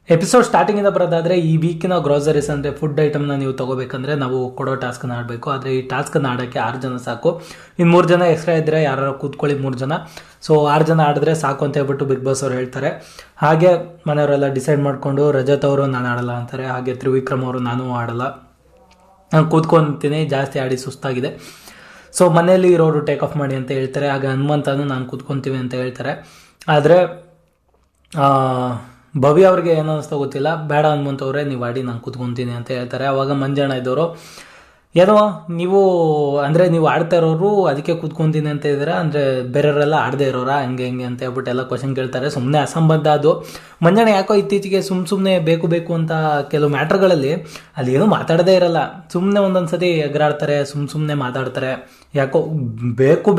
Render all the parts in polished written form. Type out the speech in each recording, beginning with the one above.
Episode ಸ್ಟಾರ್ಟಿಂಗಿಂದ ಬರೋದಾದರೆ ಈ ವೀಕಿನ groceries ಅಂದರೆ ಫುಡ್ ಐಟಮ್ನ ನೀವು ತೊಗೋಬೇಕಂದ್ರೆ ನಾವು ಕೊಡೋ ಟಾಸ್ಕ್ನ ಆಡಬೇಕು. ಆದರೆ ಈ ಟಾಸ್ಕ್ನ ಆಡೋಕ್ಕೆ 6 ಜನ ಸಾಕು. ಇನ್ನು 3 ಜನ ಎಕ್ಸ್ಟ್ರಾ ಇದ್ದರೆ ಯಾರು ಕೂತ್ಕೊಳ್ಳಿ 3 ಜನ. ಸೊ 6 ಜನ ಆಡಿದ್ರೆ ಸಾಕು ಅಂತ ಹೇಳ್ಬಿಟ್ಟು ಬಿಗ್ ಬಾಸ್ ಅವ್ರು ಹೇಳ್ತಾರೆ. ಹಾಗೆ ಮನೆಯವರೆಲ್ಲ ಡಿಸೈಡ್ ಮಾಡಿಕೊಂಡು ರಜತ್ ಅವರು ನಾನು ಆಡಲ್ಲ ಅಂತಾರೆ. ಹಾಗೆ ತ್ರಿವಿಕ್ರಮ್ ಅವರು ನಾನು ಆಡಲ್ಲ, ನಾನು ಕೂತ್ಕೊತೀನಿ, ಜಾಸ್ತಿ ಆಡಿ ಸುಸ್ತಾಗಿದೆ. ಸೊ ಮನೆಯಲ್ಲಿ ಇರೋರು ಟೇಕ್ ಆಫ್ ಮಾಡಿ ಅಂತ ಹೇಳ್ತಾರೆ. ಹಾಗೆ ಹನುಮಂತನು ನಾನು ಕೂತ್ಕೊತೀವಿ ಅಂತ ಹೇಳ್ತಾರೆ. ಆದರೆ ಭವ್ಯ ಅವ್ರಿಗೆ ಏನೋ ಅನಿಸ್ತಾ ಗೊತ್ತಿಲ್ಲ, ಬೇಡ ಹನುಮಂತ ಅವರೇ ನೀವು ಆಡಿ ನಾನು ಕೂತ್ಕೊತೀನಿ ಅಂತ ಹೇಳ್ತಾರೆ. ಅವಾಗ ಮಂಜಣ್ಣ ಇದ್ದವರು ಏನೋ ನೀವು ಅಂದರೆ ನೀವು ಆಡ್ತಾ ಇರೋರು ಅದಕ್ಕೆ ಕೂತ್ಕೊತೀನಿ ಅಂತ ಇದ್ದೀರಾ, ಅಂದರೆ ಬೇರೆಯವರೆಲ್ಲ ಆಡದೇ ಇರೋರಾ ಹಂಗೆ ಹಿಂಗೆ ಅಂತ ಹೇಳ್ಬಿಟ್ಟು ಎಲ್ಲ ಕ್ವಶನ್ ಕೇಳ್ತಾರೆ. ಸುಮ್ಮನೆ ಅಸಂಬದ್ಧ ಅದು. ಮಂಜಣ್ಣ ಯಾಕೋ ಇತ್ತೀಚೆಗೆ ಸುಮ್ಮನೆ ಬೇಕು ಅಂತ ಕೆಲವು ಮ್ಯಾಟ್ರ್ಗಳಲ್ಲಿ ಅಲ್ಲಿ ಏನೂ ಮಾತಾಡದೇ ಇರಲ್ಲ, ಸುಮ್ಮನೆ ಒಂದೊಂದು ಸತಿ ಎಗರಾಡ್ತಾರೆ, ಸುಮ್ಮನೆ ಮಾತಾಡ್ತಾರೆ, ಯಾಕೋ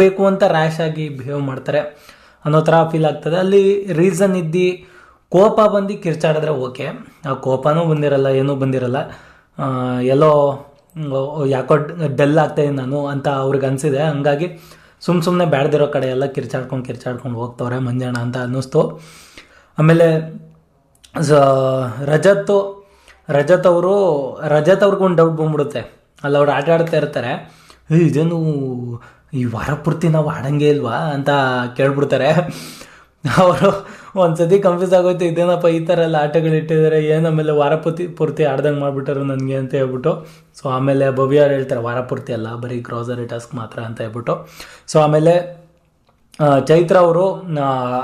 ಬೇಕು ಅಂತ ರ್ಯಾಶ್ ಆಗಿ ಬಿಹೇವ್ ಮಾಡ್ತಾರೆ ಅನ್ನೋ ಥರ ಫೀಲ್ ಆಗ್ತದೆ. ಅಲ್ಲಿ ರೀಸನ್ ಇದ್ದು ಕೋಪ ಬಂದು ಕಿರ್ಚಾಡಿದ್ರೆ ಓಕೆ, ಆ ಕೋಪನೂ ಬಂದಿರಲ್ಲ, ಏನೂ ಬಂದಿರಲ್ಲ, ಎಲ್ಲೋ ಯಾಕೋ ಡೆಲ್ ಆಗ್ತಾಯಿದ್ದೀನಿ ನಾನು ಅಂತ ಅವ್ರಿಗೆ ಅನಿಸಿದೆ. ಹಂಗಾಗಿ ಸುಮ್ಮನೆ ಬೇಡದಿರೋ ಕಡೆ ಎಲ್ಲ ಕಿರ್ಚಾಡ್ಕೊಂಡು ಹೋಗ್ತವ್ರೆ ಮಂಜಣ್ಣ ಅಂತ ಅನ್ನಿಸ್ತು. ಆಮೇಲೆ ರಜತ್ ಅವ್ರಿಗೂ ಒಂದು ಡೌಟ್ ಬಂದ್ಬಿಡುತ್ತೆ. ಅಲ್ಲಿ ಅವ್ರು ಆಟ ಆಡ್ತಾ ಇರ್ತಾರೆ, ಇದೇನು ಈ ವಾರ ಪೂರ್ತಿ ನಾವು ಆಡಂಗೆ ಇಲ್ವಾ ಅಂತ ಕೇಳ್ಬಿಡ್ತಾರೆ. ಅವರು ಒಂದ್ಸತಿ ಕನ್ಫ್ಯೂಸ್ ಆಗೋಯ್ತು, ಇದೇನಪ್ಪ ಈ ಥರ ಎಲ್ಲ ಆಟಗಳಿಟ್ಟಿದ್ದಾರೆ ಏನು, ಆಮೇಲೆ ವಾರ ಪೂರ್ತಿ ಆಡ್ದಂಗೆ ಮಾಡಿಬಿಟ್ಟರು ನನಗೆ ಅಂತ ಹೇಳ್ಬಿಟ್ಟು. ಸೊ ಆಮೇಲೆ ಭವ್ಯ ಅವ್ರು ಹೇಳ್ತಾರೆ ವಾರ ಪೂರ್ತಿ ಅಲ್ಲ, ಬರೀ ಗ್ರೋಸರಿ ಟಾಸ್ಕ್ ಮಾತ್ರ ಅಂತ ಹೇಳ್ಬಿಟ್ಟು. ಸೊ ಆಮೇಲೆ ಚೈತ್ರ ಅವರು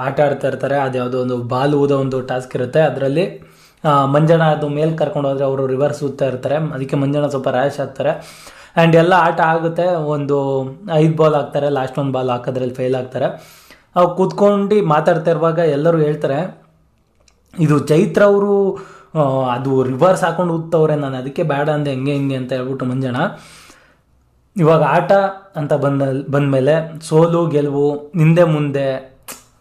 ಆಟ ಆಡ್ತಾ ಇರ್ತಾರೆ. ಅದು ಯಾವುದೋ ಒಂದು ಬಾಲ್ ಊದೋ ಒಂದು ಟಾಸ್ಕ್ ಇರುತ್ತೆ. ಅದರಲ್ಲಿ ಮಂಜಣ್ಣ ಅದು ಮೇಲೆ ಕರ್ಕೊಂಡು ಹೋದರೆ ಅವರು ರಿವರ್ಸ್ ಊದ್ತಾ ಇರ್ತಾರೆ. ಅದಕ್ಕೆ ಮಂಜಣ್ಣ ಸ್ವಲ್ಪ ರ್ಯಾಶ್ ಆಗ್ತಾರೆ. ಆ್ಯಂಡ್ ಎಲ್ಲ ಆಟ ಆಗುತ್ತೆ. ಒಂದು 5 ಬಾಲ್ ಹಾಕ್ತಾರೆ, ಲಾಸ್ಟ್ ಒಂದು ಬಾಲ್ ಹಾಕೋದ್ರಲ್ಲಿ ಫೇಲ್ ಆಗ್ತಾರೆ. ಅವು ಕೂತ್ಕೊಂಡು ಮಾತಾಡ್ತಾ ಇರುವಾಗ ಎಲ್ಲರೂ ಹೇಳ್ತಾರೆ, ಇದು ಚೈತ್ರ ಅವರು ಅದು ರಿವರ್ಸ್ ಹಾಕೊಂಡು ಊದ್ತವ್ರೆ, ನಾನು ಅದಕ್ಕೆ ಬೇಡ ಅಂದೆ ಹೆಂಗೆ ಅಂತ ಹೇಳ್ಬಿಟ್ಟು ಮಂಜಣ್ಣ. ಇವಾಗ ಆಟ ಅಂತ ಬಂದಮೇಲೆ ಸೋಲು ಗೆಲುವು ಹಿಂದೆ ಮುಂದೆ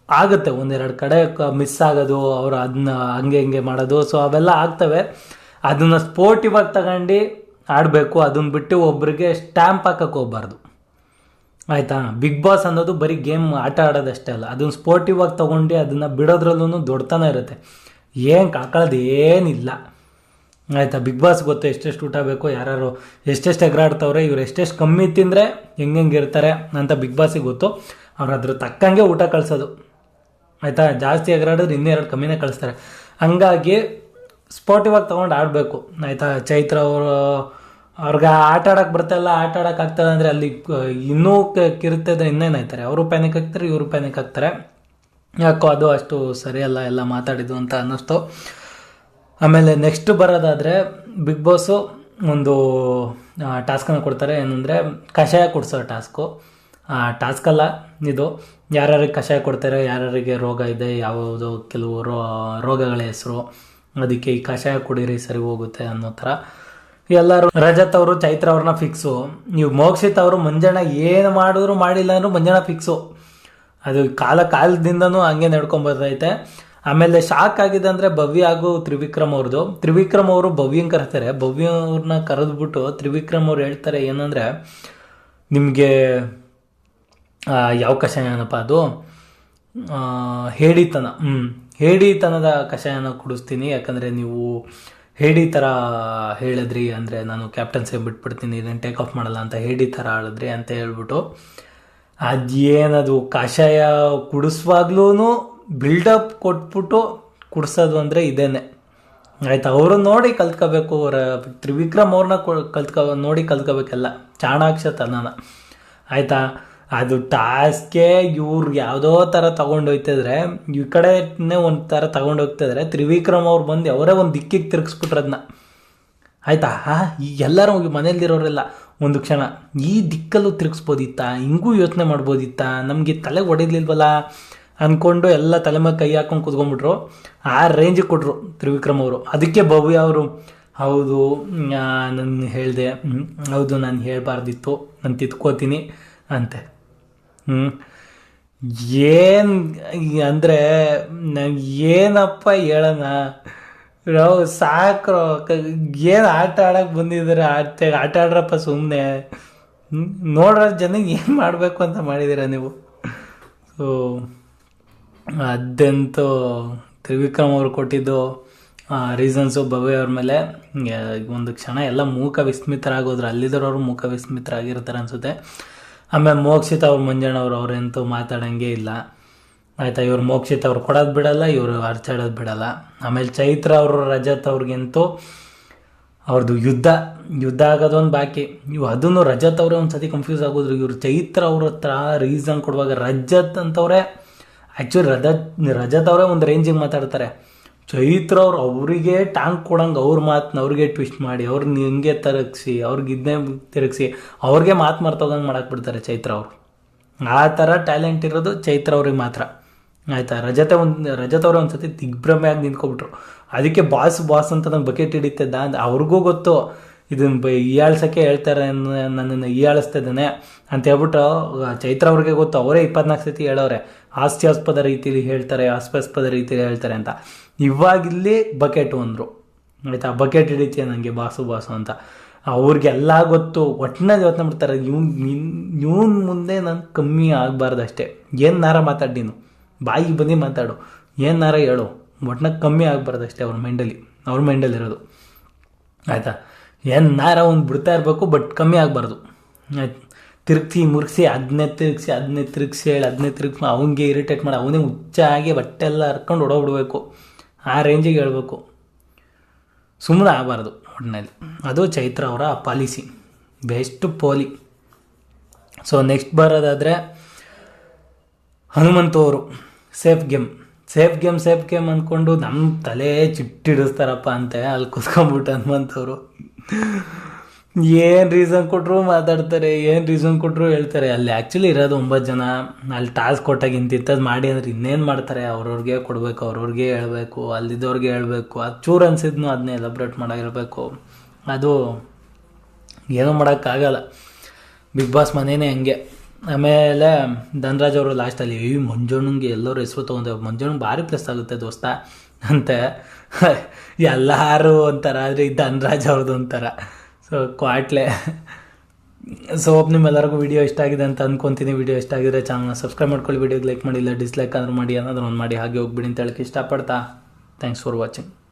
ಆಗುತ್ತೆ, 1-2 ಕಡೆ ಮಿಸ್ ಆಗೋದು, ಅವರು ಅದನ್ನ ಹಂಗೆ ಮಾಡೋದು. ಸೊ ಅವೆಲ್ಲ ಆಗ್ತವೆ. ಅದನ್ನು ಸ್ಪೋರ್ಟಿವ್ ಆಗಿ ತಗೊಂಡು ಆಡಬೇಕು. ಅದನ್ನ ಬಿಟ್ಟು ಒಬ್ರಿಗೆ ಸ್ಟ್ಯಾಂಪ್ ಹಾಕಕ್ಕೆ ಹೋಗ್ಬಾರ್ದು, ಆಯಿತಾ. ಬಿಗ್ ಬಾಸ್ ಅನ್ನೋದು ಬರೀ ಗೇಮ್ ಆಟ ಆಡೋದಷ್ಟೇ ಅಲ್ಲ, ಅದನ್ನು ಸ್ಪೋರ್ಟಿವ್ ಆಗಿ ತೊಗೊಂಡು ಅದನ್ನು ಬಿಡೋದ್ರಲ್ಲೂ ದೊಡ್ಡತನ ಇರುತ್ತೆ. ಏನು ಕಾಕೊಳ್ಳೋದು ಏನಿಲ್ಲ, ಆಯಿತಾ. ಬಿಗ್ ಬಾಸ್ ಗೊತ್ತು ಎಷ್ಟೆಷ್ಟು ಊಟ ಬೇಕು, ಯಾರು ಎಷ್ಟೆಷ್ಟು ಎಗರಾಡ್ತವ್ರೆ, ಇವ್ರು ಎಷ್ಟೆಷ್ಟು ಕಮ್ಮಿ ತಿಂದರೆ ಹೆಂಗೆ ಇರ್ತಾರೆ ಅಂತ ಬಿಗ್ ಬಾಸಿಗೆ ಗೊತ್ತು. ಅವ್ರು ಅದ್ರ ತಕ್ಕಂಗೆ ಊಟ ಕಳಿಸೋದು, ಆಯಿತಾ. ಜಾಸ್ತಿ ಎಗರಾಡಿದ್ರೆ 2 ಕಮ್ಮಿನೇ ಕಳಿಸ್ತಾರೆ. ಹಂಗಾಗಿ ಸ್ಪೋರ್ಟಿವ್ ಆಗಿ ತೊಗೊಂಡು ಆಡಬೇಕು, ಆಯಿತಾ. ಚೈತ್ರ ಅವ್ರಿಗೆ ಆಟ ಆಡೋಕೆ ಬರ್ತಾಯಿಲ್ಲ, ಆಟ ಆಡೋಕೆ ಆಗ್ತದೆ ಅಂದರೆ ಅಲ್ಲಿ ಇನ್ನೂ ಕಿರುತ್ತಿದ್ರೆ ಇನ್ನೇನಾಯ್ತಾರೆ, ಅವರು ಪ್ಯಾನಿಕ್ ಆಗ್ತಾರೆ, ಇವರು ಪ್ಯಾನಿಕ್ ಆಗ್ತಾರೆ. ಯಾಕೋ ಅದು ಅಷ್ಟು ಸರಿಯಲ್ಲ ಎಲ್ಲ ಮಾತಾಡಿದ್ದು ಅಂತ ಅನ್ನಿಸ್ತು. ಆಮೇಲೆ ನೆಕ್ಸ್ಟ್ ಬರೋದಾದರೆ ಬಿಗ್ ಬಾಸು ಒಂದು ಟಾಸ್ಕನ್ನು ಕೊಡ್ತಾರೆ. ಏನಂದರೆ ಕಷಾಯ ಕುಡಿಸೋ ಟಾಸ್ಕು. ಟಾಸ್ಕಲ್ಲ ಇದು, ಯಾರ್ಯಾರಿಗೆ ಕಷಾಯ ಕೊಡ್ತಾರೆ, ಯಾರ್ಯಾರಿಗೆ ರೋಗ ಇದೆ, ಯಾವುದೋ ಕೆಲವು ರೋಗಗಳ ಹೆಸರು, ಅದಕ್ಕೆ ಈ ಕಷಾಯ ಕುಡೀರಿ ಸರಿ ಹೋಗುತ್ತೆ ಅನ್ನೋ ಥರ ಎಲ್ಲರೂ. ರಜತ್ ಅವರು ಚೈತ್ರ ಅವ್ರನ್ನ ಫಿಕ್ಸು. ನೀವು ಮೋಕ್ಷಿತ್ ಅವರು ಮಂಜಣ್ಣ ಏನು ಮಾಡಿದ್ರು ಮಾಡಿಲ್ಲ ಅಂದರೂ ಮಂಜಣ್ಣ ಫಿಕ್ಸು. ಅದು ಕಾಲದಿಂದನೂ ಹಂಗೆ ನಡ್ಕೊಂಬರ್ತೈತೆ. ಆಮೇಲೆ ಶಾಕ್ ಆಗಿದೆ ಅಂದರೆ ಭವ್ಯ ಹಾಗೂ ತ್ರಿವಿಕ್ರಮ್ ಅವ್ರದ್ದು. ತ್ರಿವಿಕ್ರಮ್ ಅವರು ಭವ್ಯಂಗೆ ಕರೆಸ್ತಾರೆ. ಭವ್ಯ ಅವ್ರನ್ನ ಕರೆದ್ಬಿಟ್ಟು ತ್ರಿವಿಕ್ರಮ್ ಅವ್ರು ಹೇಳ್ತಾರೆ ಏನಂದರೆ, ನಿಮಗೆ ಯಾವ ಕಷಾಯ ಏನಪ್ಪ ಅದು, ಹೇಡಿತನದ ಕಷಾಯನ ಕುಡಿಸ್ತೀನಿ, ಯಾಕಂದರೆ ನೀವು ಹೇಡಿ ಥರ ಹೇಳಿದ್ರಿ, ಅಂದರೆ ನಾನು ಕ್ಯಾಪ್ಟನ್ಸಿ ಬಿಟ್ಬಿಡ್ತೀನಿ, ಇದನ್ನು ಟೇಕ್ ಆಫ್ ಮಾಡಲ್ಲ ಅಂತ ಹೇಡಿ ಥರ ಆಳಿದ್ರಿ ಅಂತ ಹೇಳ್ಬಿಟ್ಟು. ಅದೇನದು ಕಷಾಯ ಕುಡಿಸುವಾಗ್ಲೂ ಬಿಲ್ಡಪ್ ಕೊಟ್ಬಿಟ್ಟು ಕುಡಿಸೋದು ಅಂದರೆ ಇದೇನೆ, ಆಯಿತಾ. ಅವರು ನೋಡಿ ಕಲ್ತ್ಕೋಬೇಕು, ತ್ರಿವಿಕ್ರಮ್ ಅವ್ರನ್ನ ನೋಡಿ ಕಲ್ತ್ಕೋಬೇಕೆಲ್ಲ ಚಾಣಾಕ್ಷತನನ, ಆಯಿತಾ. ಅದು ಟಾಸ್ಕೆ ಇವ್ರು ಯಾವುದೋ ಥರ ತೊಗೊಂಡೋಗ್ತಿದ್ರೆ, ಈ ಕಡೆನೇ ಒಂದು ಥರ ತೊಗೊಂಡೋಗ್ತಿದ್ರೆ, ತ್ರಿವಿಕ್ರಮ್ ಅವ್ರು ಬಂದು ಅವರೇ ಒಂದು ದಿಕ್ಕಿಗೆ ತಿರುಗಿಸ್ಬಿಟ್ರೆ ಅದನ್ನ, ಆಯಿತಾ. ಎಲ್ಲರೂ ಮನೇಲಿರೋರೆಲ್ಲ ಒಂದು ಕ್ಷಣ ಈ ದಿಕ್ಕಲ್ಲೂ ತಿರುಗಿಸ್ಬೋದಿತ್ತಾ, ಹಿಂಗೂ ಯೋಚನೆ ಮಾಡ್ಬೋದಿತ್ತಾ, ನಮಗೆ ತಲೆಗೆ ಹೊಡಿಲಿಲ್ವಲ್ಲ ಅಂದ್ಕೊಂಡು ಎಲ್ಲ ತಲೆ ಮೇಲೆ ಕೈ ಹಾಕೊಂಡು ಕೂತ್ಕೊಂಡ್ಬಿಟ್ರು. ಆ ರೇಂಜಿಗೆ ಕೊಟ್ಟರು ತ್ರಿವಿಕ್ರಮ್ ಅವರು. ಅದಕ್ಕೆ ಭವ್ಯ ಅವರು ಹೌದು ನಾನು ಹೇಳಿದೆ, ಹೌದು ನಾನು ಹೇಳಬಾರ್ದಿತ್ತು, ನಾನು ತಿದ್ಕೋತೀನಿ ಅಂತೆ. ಏನು ಅಂದರೆ ಏನಪ್ಪ ಹೇಳೋಣ, ನಾವು ಸಾಕ್ರೋ, ಏನು ಆಟ ಆಡೋಕೆ ಬಂದಿದ್ದಾರೆ, ಆಟ ಆಡ್ರಪ್ಪ ಸುಮ್ಮನೆ. ನೋಡ್ರ ಜನಕ್ಕೆ ಏನು ಮಾಡಬೇಕು ಅಂತ ಮಾಡಿದ್ದೀರ ನೀವು. ಸೊ ಅದಂತೂ ತ್ರಿವಿಕ್ರಮ್ ಅವರು ಕೊಟ್ಟಿದ್ದು ರೀಸನ್ಸು ಭವ್ಯ ಅವ್ರ ಮೇಲೆ ಒಂದು ಕ್ಷಣ ಎಲ್ಲ ಮೂಕ ವಿಸ್ಮಿತರಾಗೋದ್ರು, ಅಲ್ಲಿದ್ದರವರು ಮೂಕ ವಿಸ್ಮಿತರಾಗಿರ್ತಾರೆ ಅನಿಸುತ್ತೆ. ಆಮೇಲೆ ಮೋಕ್ಷಿತ ಅವ್ರು ಮಂಜಣ್ಣವ್ರು ಅವ್ರಂತೂ ಮಾತಾಡೋಂಗೆ ಇಲ್ಲ ಆಯಿತಾ. ಇವ್ರು ಮೋಕ್ಷಿತ ಅವ್ರು ಕೊಡೋದು ಬಿಡಲ್ಲ, ಇವರು ಅರ್ಚಾಡೋದು ಬಿಡಲ್ಲ. ಆಮೇಲೆ ಚೈತ್ರ ಅವರು ರಜತ್ ಅವ್ರಿಗಂತೂ ಅವ್ರದ್ದು ಯುದ್ಧ ಆಗೋದೊಂದು ಬಾಕಿ. ಅದನ್ನು ರಜತ್ ಅವರೇ ಒಂದು ಸತಿ ಕನ್ಫ್ಯೂಸ್ ಆಗೋದ್ರು. ಇವರು ಚೈತ್ರ ಅವ್ರ ಹತ್ರ ರೀಸನ್ ಕೊಡುವಾಗ ರಜತ್ ಅಂತವ್ರೆ ಆ್ಯಕ್ಚುಲಿ ರಜತ್ ಅವರೇ ಒಂದು ರೇಂಜಿಗೆ ಮಾತಾಡ್ತಾರೆ. ಚೈತ್ರ ಅವ್ರು ಅವರಿಗೆ ಟ್ಯಾಂಕ್ ಕೊಡಂಗೆ ಅವ್ರ ಮಾತನ್ನ ಅವ್ರಿಗೆ ಟ್ವಿಸ್ಟ್ ಮಾಡಿ ಅವ್ರನ್ನ ಹಿಂಗೆ ತಿರುಗಿಸಿ ಅವ್ರಿಗೆ ಇದನ್ನೇ ತಿರುಗಿಸಿ ಅವ್ರಿಗೆ ಮಾತು ಮರ್ತೋಗಂಗೆ ಮಾಡಾಕ್ಬಿಡ್ತಾರೆ ಚೈತ್ರ ಅವರು. ಆ ಥರ ಟ್ಯಾಲೆಂಟ್ ಇರೋದು ಚೈತ್ರ ಅವ್ರಿಗೆ ಮಾತ್ರ ಆಯಿತಾ. ರಜತ್ ಅವರೇ ಒಂದು ಸತಿ ದಿಗ್ಭ್ರಮೆಯಾಗಿ ನಿಂತ್ಕೊಬಿಟ್ರು. ಅದಕ್ಕೆ ಬಾಸ್ ಅಂತ ನಂಗೆ ಬಕೆಟ್ ಹಿಡಿತಿದ್ದ ಅಂತ ಅವ್ರಿಗೂ ಗೊತ್ತು, ಇದನ್ನು ಹೀಯಾಳ್ಸೋಕ್ಕೆ ಹೇಳ್ತಾರೆ, ನನ್ನನ್ನು ಹೀಯಾಳಿಸ್ತಾ ಇದ್ದಾನೆ ಅಂತ ಹೇಳ್ಬಿಟ್ಟು ಚೈತ್ರ ಅವ್ರಿಗೆ ಗೊತ್ತು. ಅವರೇ 24 ಸತಿ ಹೇಳೋರೆ ಹಾಸ್ಯಾಸ್ಪದ ರೀತಿಲಿ ಹೇಳ್ತಾರೆ ಅಂತ. ಇವಾಗಿಲ್ಲಿ ಬಕೆಟು ಅಂದರು ಆಯಿತಾ. ಬಕೆಟ್ ಹಿಡಿತೀಯ ನನಗೆ ಬಾಸು ಅಂತ. ಅವ್ರಿಗೆಲ್ಲ ಗೊತ್ತು. ಒಟ್ಟಿನಾಗ ಯೋಚನೆ ಮಾಡ್ತಾರೆ, ಇವನ್ ಮುಂದೆ ನಾನು ಕಮ್ಮಿ ಆಗಬಾರ್ದು ಅಷ್ಟೇ. ಏನಾರ ಮಾತಾಡಿ ನೀನು ಬಾಯಿಗೆ ಬಂದು ಮಾತಾಡು, ಏನಾರ ಹೇಳು, ಒಟ್ಟಿನಾಗ ಕಮ್ಮಿ ಆಗಬಾರ್ದು ಅಷ್ಟೇ ಅವ್ರ ಮೈಂಡಲ್ಲಿ ಇರೋದು ಆಯಿತಾ. ಏನಾರ ಒಂದು ಬಿಡ್ತಾ ಇರಬೇಕು, ಬಟ್ ಕಮ್ಮಿ ಆಗಬಾರ್ದು ಆಯ್ತು. ಮುರುಗಿಸಿ ಅದನ್ನೇ ತಿರುಗಿಸಿ ಅವನಿಗೆ ಇರಿಟೇಟ್ ಮಾಡಿ ಅವನೇ ಹುಚ್ಚಾಗಿ ಬಟ್ಟೆ ಎಲ್ಲ ಹರ್ಕೊಂಡು ಹೊಡೋಗ್ಬಿಡ್ಬೇಕು, ಆ ರೇಂಜಿಗೆ ಹೇಳ್ಬೇಕು, ಸುಮ್ಮನೆ ಆಗಬಾರ್ದು ಒಟ್ಟಿನಲ್ಲಿ. ಅದು ಚೈತ್ರ ಅವರ ಪಾಲಿಸಿ, ಬೆಸ್ಟ್ ಪೋಲಿ. ಸೊ ನೆಕ್ಸ್ಟ್ ಬರೋದಾದರೆ ಹನುಮಂತು ಅವರು ಸೇಫ್ ಗೇಮ್ ಅಂದ್ಕೊಂಡು ನಮ್ಮ ತಲೆ ಚಿಟ್ಟಿಡಿಸ್ತಾರಪ್ಪ ಅಂತೆ. ಅಲ್ಲಿ ಕುತ್ಕೊಂಡ್ಬಿಟ್ಟು ಹನುಮಂತವರು ಏನು ರೀಸನ್ ಕೊಟ್ಟರು ಮಾತಾಡ್ತಾರೆ, ಏನು ರೀಸನ್ ಕೊಟ್ಟರು ಹೇಳ್ತಾರೆ. ಅಲ್ಲಿ ಆ್ಯಕ್ಚುಲಿ ಇರೋದು 9 ಜನ. ಅಲ್ಲಿ ಟಾಸ್ಕ್ ಕೊಟ್ಟಾಗ ಇಂಥದ್ದು ಮಾಡಿ ಅಂದ್ರೆ ಇನ್ನೇನು ಮಾಡ್ತಾರೆ, ಅವ್ರವ್ರಿಗೆ ಕೊಡಬೇಕು, ಅವ್ರವ್ರಿಗೆ ಹೇಳ್ಬೇಕು, ಅಲ್ಲಿದ್ದವ್ರಿಗೆ ಹೇಳ್ಬೇಕು. ಅದು ಚೂರು ಅನ್ಸಿದ್ನು ಅದನ್ನೇ ಎಲಬ್ರೇಟ್ ಮಾಡೋಗಿರ್ಬೇಕು. ಅದು ಏನೂ ಮಾಡೋಕ್ಕಾಗಲ್ಲ, ಬಿಗ್ ಬಾಸ್ ಮನೇನೇ ಹಂಗೆ. ಆಮೇಲೆ ಧನರಾಜ್ ಅವರು ಲಾಸ್ಟಲ್ಲಿ ಮಂಜಣ್ಣಂಗೆ ಎಲ್ಲರೂ ಹೆಸರು ತೊಗೊಂಡೆ, ಮಂಜಣ್ಣಂಗೆ ಭಾರಿ ಪ್ಲಸ್ ಆಗುತ್ತೆ ದೋಸ್ತ ಅಂತೆ. ಎಲ್ಲರೂ ಒಂಥರ, ಆದರೆ ಧನರಾಜ್ ಅವ್ರದ್ದು ಒಂಥರ. ಸೊ ಕ್ವಾಟ್ಲೆ. ಸೊ ನಿಮ್ಮೆಲ್ಲರಿಗೂ ವಿಡಿಯೋ ಇಷ್ಟ ಆಗಿದೆ ಅಂತ ಅಂದ್ಕೊತೀನಿ. ವಿಡಿಯೋ ಇಷ್ಟ ಆಗಿದ್ರೆ ಚಾನಲ್ನ ಸಬ್ಸ್ಕ್ರೈಬ್ ಮಾಡ್ಕೊಳ್ಳಿ, ವಿಡಿಯೋಗೆ ಲೈಕ್ ಮಾಡಿ, ಇಲ್ಲ ಡಿಸ್ಲೈಕ್ ಆದರೂ ಮಾಡಿ, ಏನಾದರೂ ಒಂದು ಮಾಡಿ ಹಾಗೆ ಹೋಗ್ಬಿಡಿ ಅಂತ ಹೇಳಕ್ಕೆ ಇಷ್ಟಪಡ್ತಾ ಥ್ಯಾಂಕ್ಸ್ ಫಾರ್ ವಾಚಿಂಗ್.